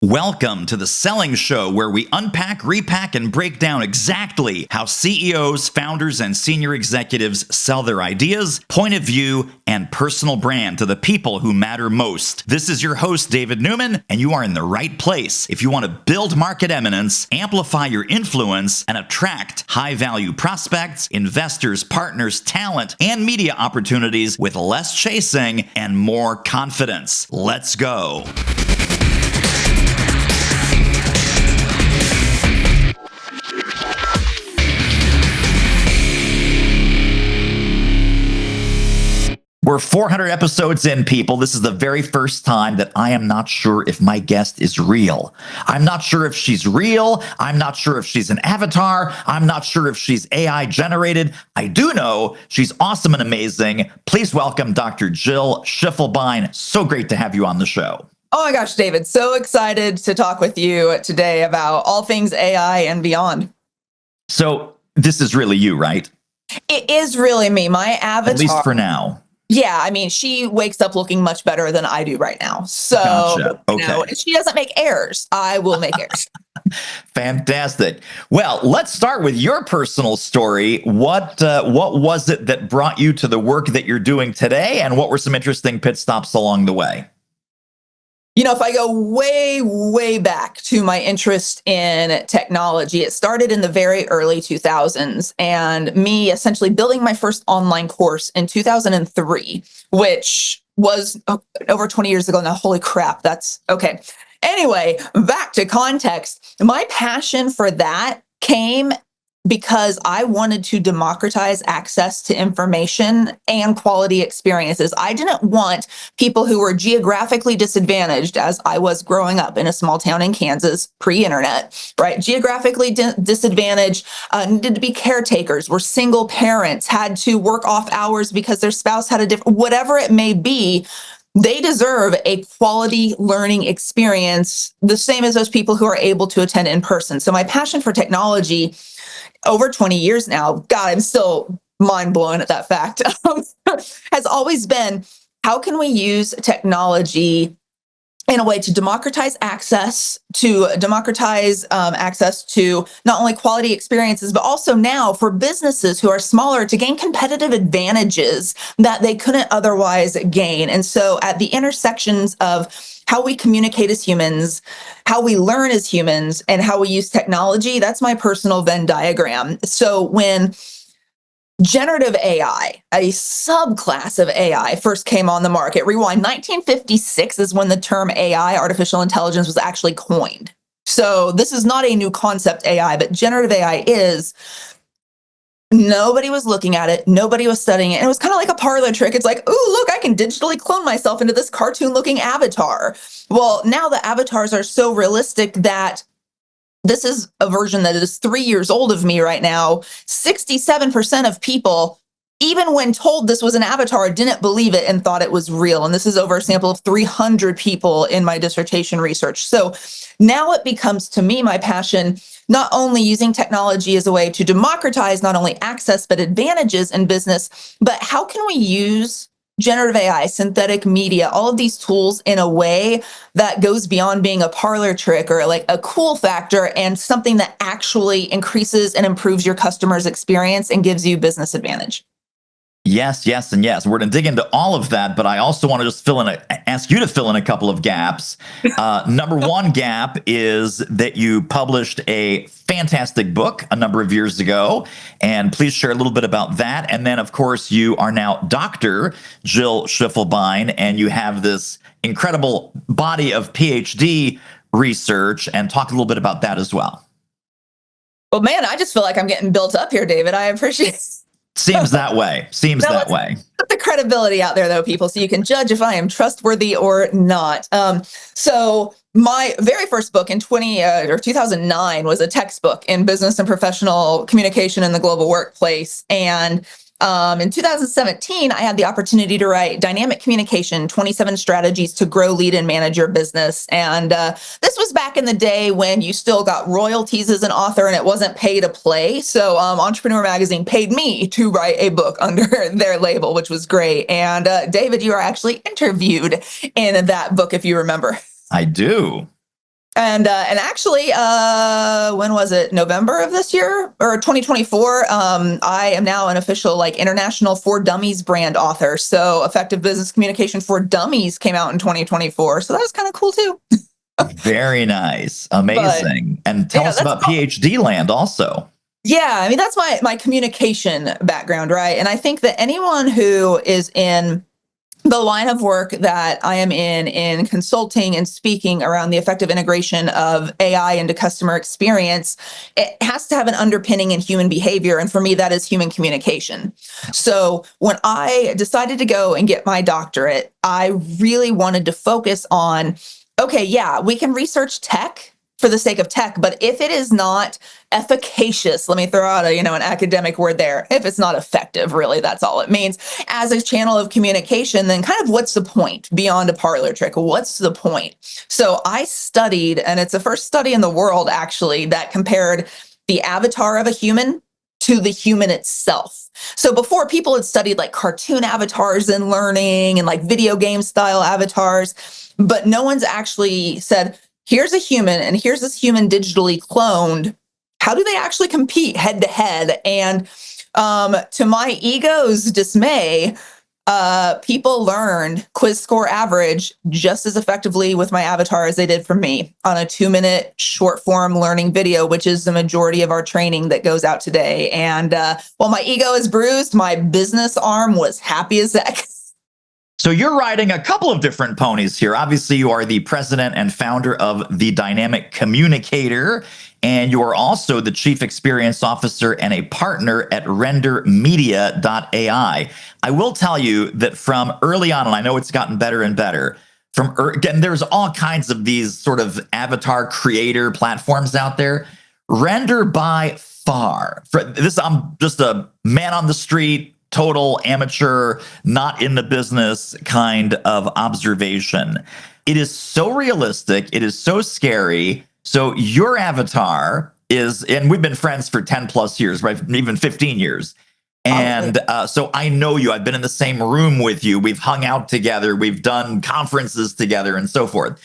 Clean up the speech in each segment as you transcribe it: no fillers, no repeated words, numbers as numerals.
Welcome to the Selling Show, where we unpack, repack, and break down exactly how CEOs, founders, and senior executives sell their ideas, point of view, and personal brand to the people who matter most. This is your host, David Newman, and you are in the right place if you want to build market eminence, amplify your influence, and attract high-value prospects, investors, partners, talent, and media opportunities with less chasing and more confidence. Let's go. We're 400 episodes in, people. This is the very first time that I am not sure if my guest is real. I'm not sure if she's real. I'm not sure if she's an avatar. I'm not sure if she's AI generated. I do know she's awesome and amazing. Please welcome Dr. Jill Schiefelbein. So great to have you on the show. Oh my gosh, David, so excited to talk with you today about all things AI and beyond. So this is really you, right? It is really me, my avatar. At least for now. Yeah, I mean, she wakes up looking much better than I do right now. So, Gotcha. Okay. And she doesn't make errors. I will make errors. Fantastic. Well, let's start with your personal story. What was it that brought you to the work that you're doing today, and what were some interesting pit stops along the way? You know, if I go way, way back to my interest in technology, it started in the very early 2000s and me essentially building my first online course in 2003, which was over 20 years ago. Now, holy crap, that's okay. Anyway, back to context. My passion for that came because I wanted to democratize access to information and quality experiences. I didn't want people who were geographically disadvantaged, as I was growing up in a small town in Kansas, pre-internet, right? Geographically disadvantaged, needed to be caretakers, were single parents, had to work off hours because their spouse had a different, whatever it may be. They deserve a quality learning experience, the same as those people who are able to attend in person. So my passion for technology over 20 years now, God, I'm still mind blown at that fact, has always been, how can we use technology in a way to democratize access to not only quality experiences, but also now for businesses who are smaller to gain competitive advantages that they couldn't otherwise gain. And so at the intersections of how we communicate as humans, how we learn as humans, and how we use technology, that's my personal Venn diagram. So when generative AI, a subclass of AI, first came on the market, rewind, 1956 is when the term AI, artificial intelligence, was actually coined. So this is not a new concept, AI, but generative AI is. Nobody was looking at it. Nobody was studying it. And it was kind of like a parlor trick. It's like, ooh, look, I can digitally clone myself into this cartoon-looking avatar. Well, now the avatars are so realistic that this is a version that is 3 years old of me right now. 67% of people, even when told this was an avatar, didn't believe it and thought it was real. And this is over a sample of 300 people in my dissertation research. So now it becomes, to me, my passion, not only using technology as a way to democratize not only access, but advantages in business, but how can we use generative AI, synthetic media, all of these tools in a way that goes beyond being a parlor trick or like a cool factor and something that actually increases and improves your customer's experience and gives you business advantage. Yes, yes, and yes. We're going to dig into all of that, but I also want to just ask you to fill in a couple of gaps. Number one gap is that you published a fantastic book a number of years ago, and please share a little bit about that. And then, of course, you are now Dr. Jill Schiefelbein, and you have this incredible body of PhD research, and talk a little bit about that as well. Well, man, I just feel like I'm getting built up here, David. I appreciate it. Seems that way. Seems that way. Put the credibility out there, though, people, so you can judge if I am trustworthy or not. So my very first book in 2009 was a textbook in business and professional communication in the global workplace. And in 2017, I had the opportunity to write Dynamic Communication, 27 Strategies to Grow, Lead, and Manage Your Business. And this was back in the day when you still got royalties as an author and it wasn't pay to play. So Entrepreneur Magazine paid me to write a book under their label, which was great. And David, you are actually interviewed in that book, if you remember. I do. And actually, when was it? November of this year or 2024? I am now an official like international For Dummies brand author. So Effective Business Communication for Dummies came out in 2024. So that was kind of cool too. Very nice. But Amazing. And tell yeah, us about PhD land also. yeah, I mean that's my communication background, right? And I think that anyone who is in the line of work that I am in consulting and speaking around the effective integration of AI into customer experience, it has to have an underpinning in human behavior. And for me, that is human communication. So when I decided to go and get my doctorate, I really wanted to focus on, okay, yeah, we can research tech for the sake of tech, but if it is not efficacious, let me throw out an academic word there. If it's not effective, really, that's all it means as a channel of communication, then kind of what's the point beyond a parlor trick? What's the point? So I studied, and it's the first study in the world actually that compared the avatar of a human to the human itself. So before, people had studied like cartoon avatars in learning and like video game style avatars, but no one's actually said, here's a human and here's this human digitally cloned. How do they actually compete head to head? And to my ego's dismay, people learned quiz score average just as effectively with my avatar as they did for me on a 2-minute short form learning video, which is the majority of our training that goes out today. And while my ego is bruised, my business arm was happy as heck. So you're riding a couple of different ponies here. Obviously, you are the president and founder of The Dynamic Communicator, and you are also the chief experience officer and a partner at rendermedia.ai. I will tell you that from early on, and I know it's gotten better and better, again, there's all kinds of these sort of avatar creator platforms out there. Render by far, for this, I'm just a man on the street, total amateur, not in the business kind of observation. It is so realistic. It is so scary. So your avatar is, and we've been friends for 10 plus years, right? Even 15 years. And so I know you. I've been in the same room with you. We've hung out together. We've done conferences together and so forth.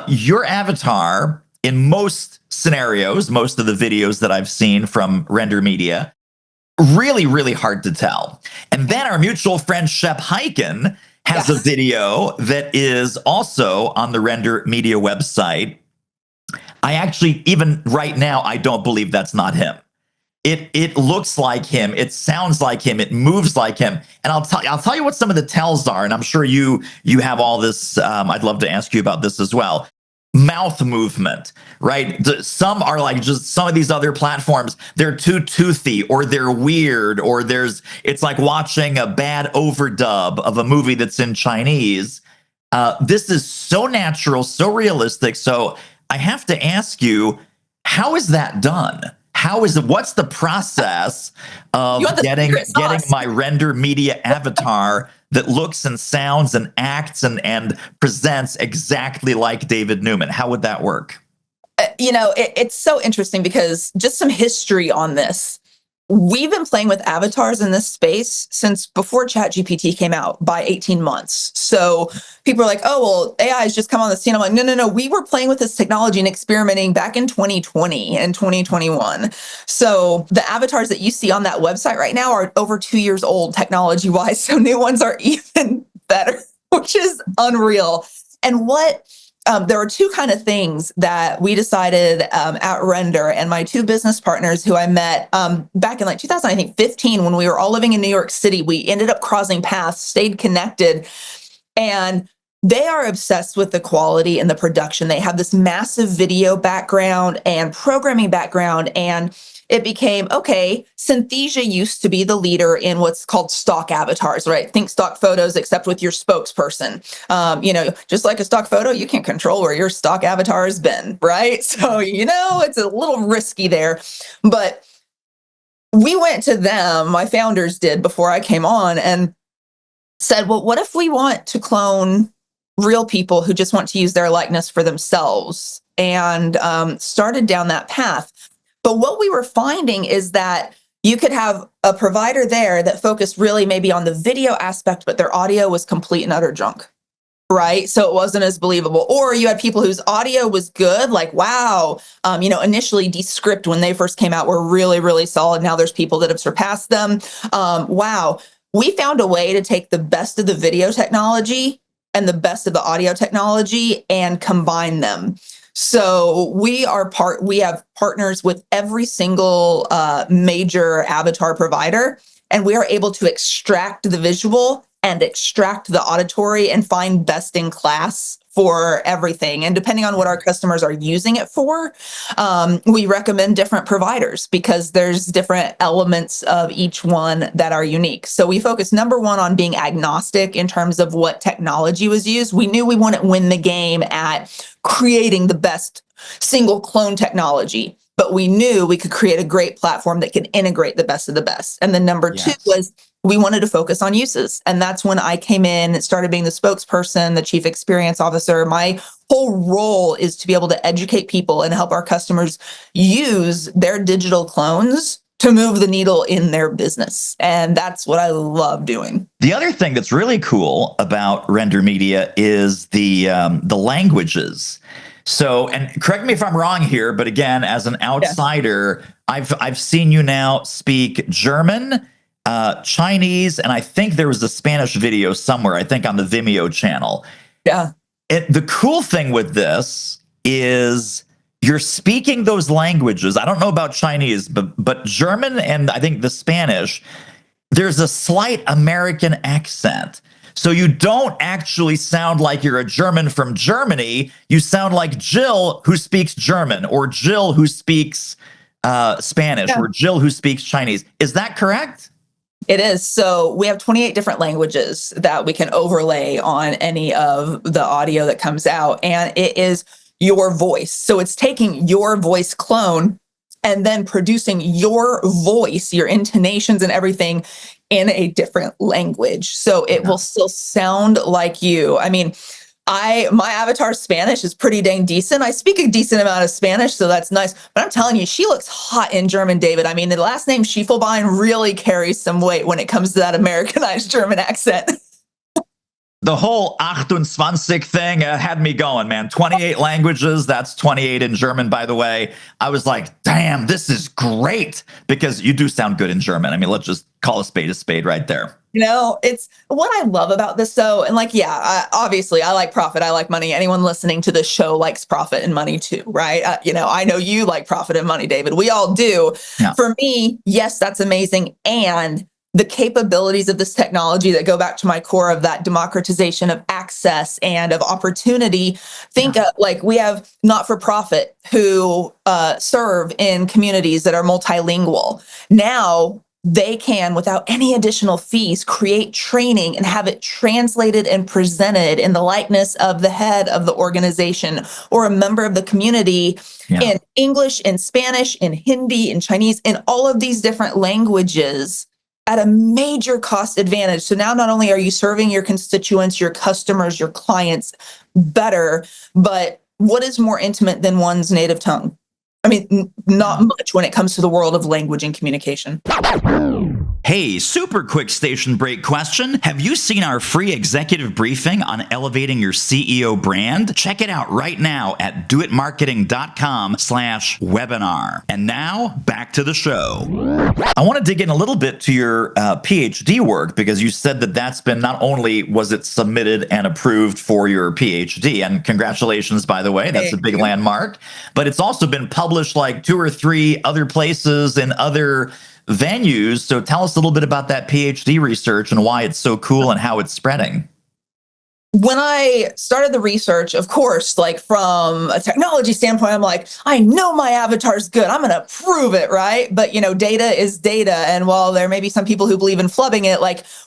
Your avatar, in most scenarios, most of the videos that I've seen from Render Media, really, really hard to tell. And then our mutual friend Shep Hyken has a video that is also on the Render Media website. I actually, even right now, I don't believe that's not him. It looks like him. It sounds like him. It moves like him. And I'll tell you what some of the tells are. And I'm sure you have all this. I'd love to ask you about this as well. Mouth movement, right? Some are like just some of these other platforms, they're too toothy or they're weird or it's like watching a bad overdub of a movie that's in Chinese. This is so natural, so realistic. So I have to ask you, how is that done? What's the process of getting my Render Media avatar that looks and sounds and acts and presents exactly like David Newman? How would that work? It's so interesting because just some history on this. We've been playing with avatars in this space since before ChatGPT came out by 18 months. So people are like, oh, well, AI has just come on the scene. I'm like, no. We were playing with this technology and experimenting back in 2020 and 2021. So the avatars that you see on that website right now are over 2 years old technology wise. So new ones are even better, which is unreal. And there were two kind of things that we decided at Render, and my two business partners who I met back in like 2015 when we were all living in New York City. We ended up crossing paths, stayed connected, and they are obsessed with the quality and the production. They have this massive video background and programming background, and it became, okay, Synthesia used to be the leader in what's called stock avatars, right? Think stock photos, except with your spokesperson. Just like a stock photo, you can't control where your stock avatar has been, right? So, it's a little risky there. But we went to them, my founders did before I came on, and said, well, what if we want to clone real people who just want to use their likeness for themselves? And started down that path. But what we were finding is that you could have a provider there that focused really maybe on the video aspect, but their audio was complete and utter junk, right? So it wasn't as believable. Or you had people whose audio was good, like, wow, initially Descript when they first came out were really, really solid. Now there's people that have surpassed them. Wow. We found a way to take the best of the video technology and the best of the audio technology and combine them. So we have partners with every single major avatar provider, and we are able to extract the visual and extract the auditory and find best in class for everything. And depending on what our customers are using it for, we recommend different providers because there's different elements of each one that are unique. So we focus, number one, on being agnostic in terms of what technology was used. We knew we wouldn't win the game at creating the best single clone technology, but we knew we could create a great platform that can integrate the best of the best. And then number two was we wanted to focus on uses. And that's when I came in and started being the spokesperson, the chief experience officer. My whole role is to be able to educate people and help our customers use their digital clones to move the needle in their business. And that's what I love doing. The other thing that's really cool about Render Media is the languages. So, and correct me if I'm wrong here, but again, as an outsider, I've seen you now speak German, Chinese, and I think there was a Spanish video somewhere, I think on the Vimeo channel. Yeah. The cool thing with this is you're speaking those languages. I don't know about Chinese, but German and I think the Spanish, there's a slight American accent. So you don't actually sound like you're a German from Germany. You sound like Jill who speaks German, or Jill who speaks Spanish, or Jill who speaks Chinese. Is that correct? It is. So we have 28 different languages that we can overlay on any of the audio that comes out. And it is your voice. So it's taking your voice clone and then producing your voice, your intonations and everything in a different language. So it will still sound like you. I mean, my avatar Spanish is pretty dang decent. I speak a decent amount of Spanish, so that's nice. But I'm telling you, she looks hot in German, David. I mean, the last name Schiefelbein really carries some weight when it comes to that Americanized German accent. The whole 28 thing had me going, man. 28 languages, that's 28 in German, by the way. I was like, damn, this is great, because you do sound good in German. I mean, let's just call a spade right there. It's what I love about this, though. And obviously, I like profit. I like money. Anyone listening to this show likes profit and money too, right? I know you like profit and money, David. We all do. Yeah. For me, yes, that's amazing. And the capabilities of this technology that go back to my core of that democratization of access and of opportunity. Think we have not-for-profit who serve in communities that are multilingual. Now they can, without any additional fees, create training and have it translated and presented in the likeness of the head of the organization or a member of the community in English, in Spanish, in Hindi, in Chinese, in all of these different languages at a major cost advantage. So now not only are you serving your constituents, your customers, your clients better, but what is more intimate than one's native tongue? I mean, not much when it comes to the world of language and communication. Hey, super quick station break question. Have you seen our free executive briefing on elevating your CEO brand? Check it out right now at doitmarketing.com/webinar. And now back to the show. I want to dig in a little bit to your PhD work, because you said that that's been, not only was it submitted and approved for your PhD, and congratulations, by the way, that's a big landmark, but it's also been published like 2 or 3 other places in other venues. So tell us a little bit about that PhD research and why it's so cool and how it's spreading. When I started the research, of course, from a technology standpoint, I'm like, I know my avatar's good. I'm going to prove it, right? But, data is data. And while there may be some people who believe in flubbing it,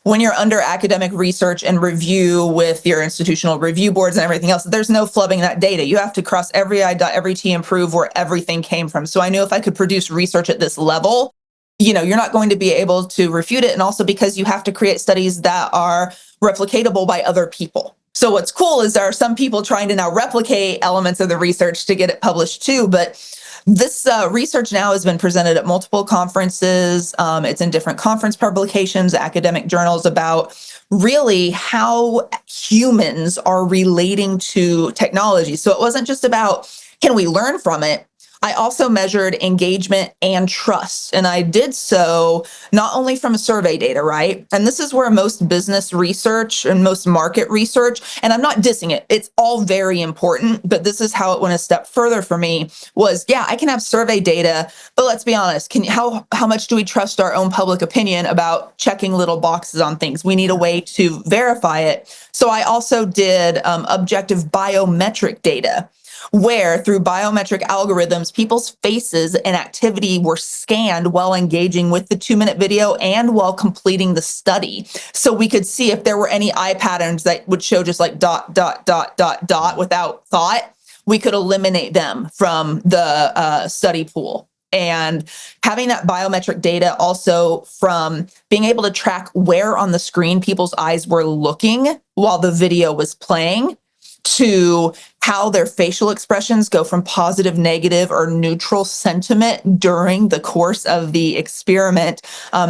when you're under academic research and review with your institutional review boards and everything else, there's no flubbing that data. You have to cross every I, dot every T, and prove where everything came from. So I knew if I could produce research at this level, you're not going to be able to refute it. And also because you have to create studies that are replicatable by other people. So what's cool is there are some people trying to now replicate elements of the research to get it published too. But This research now has been presented at multiple conferences. It's in different conference publications, academic journals, about really how humans are relating to technology. So it wasn't just about, can we learn from it? I also measured engagement and trust. And I did so not only from survey data, right? And this is where most business research and most market research, and I'm not dissing it, it's all very important, but this is how it went a step further for me was, yeah, I can have survey data, but let's be honest, how much do we trust our own public opinion about checking little boxes on things? We need a way to verify it. So I also did objective biometric data, where through biometric algorithms, people's faces and activity were scanned while engaging with the 2-minute video and while completing the study. So we could see if there were any eye patterns that would show just like dot, dot, dot, dot, dot without thought, we could eliminate them from the study pool. And having that biometric data also from being able to track where on the screen people's eyes were looking while the video was playing, to how their facial expressions go from positive, negative, or neutral sentiment during the course of the experiment,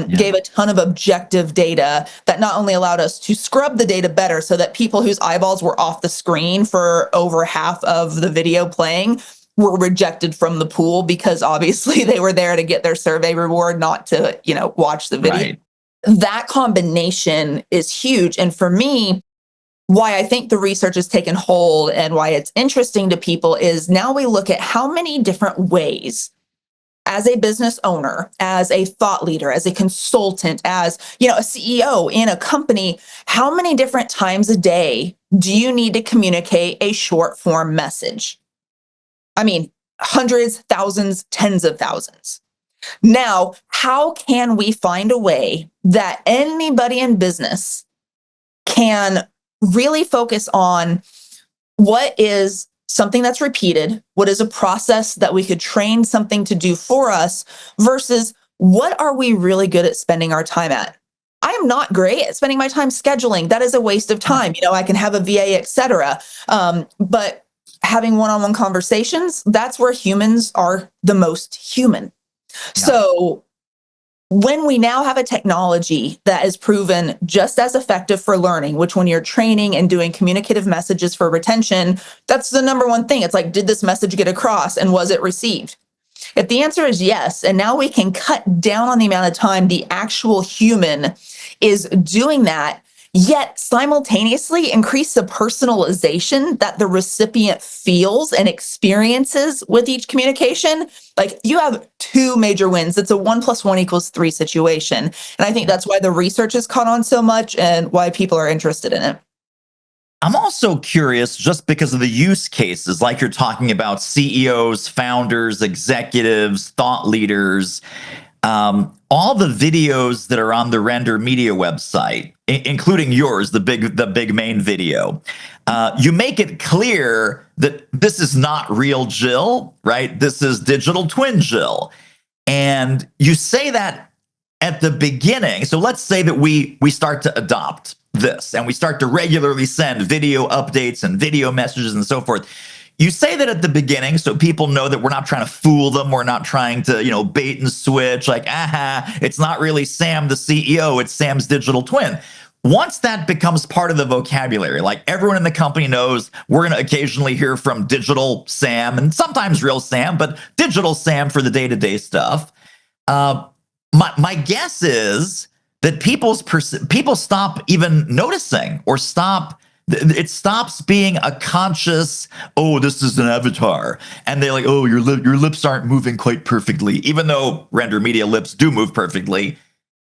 gave a ton of objective data that not only allowed us to scrub the data better so that people whose eyeballs were off the screen for over half of the video playing were rejected from the pool because obviously they were there to get their survey reward, not to, watch the video. Right. That combination is huge. And for me, why I think the research has taken hold and why it's interesting to people is now we look at how many different ways as a business owner, as a thought leader, as a consultant, as, a CEO in a company, how many different times a day do you need to communicate a short form message? I mean, hundreds, thousands, tens of thousands. Now, how can we find a way that anybody in business can really focus on what is something that's repeated, what is a process that we could train something to do for us, versus what are we really good at spending our time at? I am not great at spending my time scheduling. That is a waste of time. I can have a VA, etc. But having one-on-one conversations, that's where humans are the most human. Yeah. So when we now have a technology that is proven just as effective for learning, which when you're training and doing communicative messages for retention, that's the number one thing. It's like, did this message get across and was it received? If the answer is yes, and now we can cut down on the amount of time the actual human is doing that, yet simultaneously increase the personalization that the recipient feels and experiences with each communication, like you have two major wins. It's a 1 + 1 = 3 situation. And I think that's why the research has caught on so much and why people are interested in it. I'm also curious just because of the use cases, like you're talking about CEOs, founders, executives, thought leaders, all the videos that are on the Render Media website, including yours, the big main video, you make it clear that this is not real Jill, right? This is digital twin Jill. And you say that at the beginning. So let's say that we start to adopt this and we start to regularly send video updates and video messages and so forth. You say that at the beginning so people know that we're not trying to fool them. We're not trying to, bait and switch like, it's not really Sam, the CEO, it's Sam's digital twin. Once that becomes part of the vocabulary, like everyone in the company knows we're going to occasionally hear from digital Sam and sometimes real Sam, but digital Sam for the day-to-day stuff. My guess is that people stop even noticing or it stops being a conscious, oh, this is an avatar. And they're like, oh, your lips aren't moving quite perfectly, even though Render Media lips do move perfectly.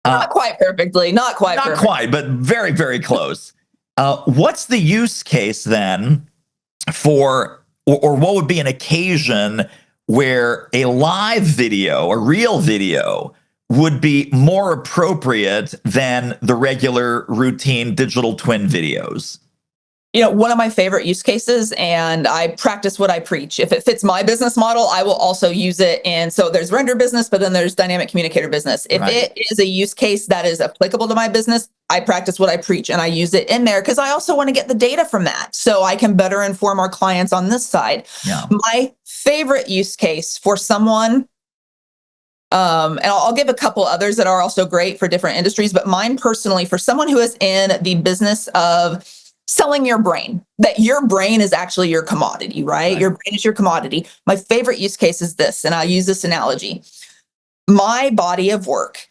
Not quite perfectly, not quite, but very, very close. What's the use case then for, or what would be an occasion where a live video, a real video, would be more appropriate than the regular routine digital twin videos? One of my favorite use cases, and I practice what I preach. If it fits my business model, I will also use it. And so there's render business, but then there's dynamic communicator business. If it is a use case that is applicable to my business, I practice what I preach and I use it in there because I also want to get the data from that so I can better inform our clients on this side. Yeah. My favorite use case for someone, and I'll give a couple others that are also great for different industries, but mine personally, for someone who is in the business of selling your brain, that your brain is actually your commodity, right? Your brain is your commodity. My favorite use case is this, and I'll use this analogy. My body of work,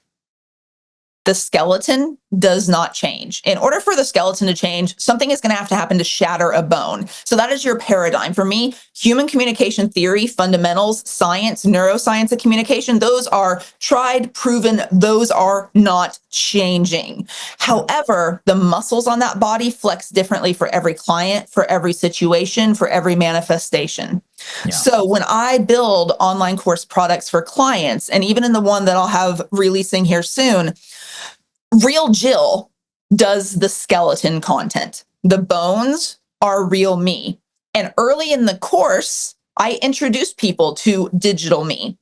the skeleton does not change. In order for the skeleton to change, something is going to have to happen to shatter a bone. So that is your paradigm. For me, human communication theory, fundamentals, science, neuroscience of communication, those are tried, proven, those are not changing. However, the muscles on that body flex differently for every client, for every situation, for every manifestation. Yeah. So when I build online course products for clients, and even in the one that I'll have releasing here soon, Real Jill does the skeleton content. The bones are real me. And early in the course, I introduce people to digital me.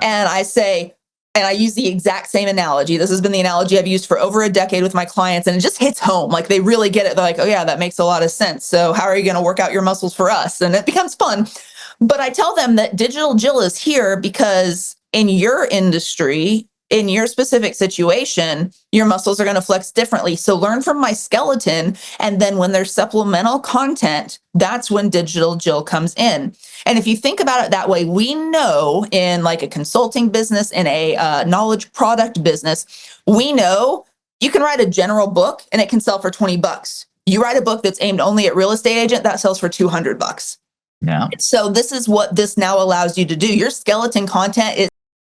And I say, and I use the exact same analogy. This has been the analogy I've used for over a decade with my clients, and it just hits home. Like, they really get it. They're like, oh yeah, that makes a lot of sense. So how are you going to work out your muscles for us? And it becomes fun. But I tell them that Digital Jill is here because in your industry, in your specific situation, your muscles are going to flex differently. So learn from my skeleton. And then when there's supplemental content, that's when Digital Jill comes in. And if you think about it that way, we know in like a consulting business, in a knowledge product business, we know you can write a general book and it can sell for $20. You write a book that's aimed only at real estate agent, that sells for $200. Yeah. So this is what this now allows you to do. Your skeleton content is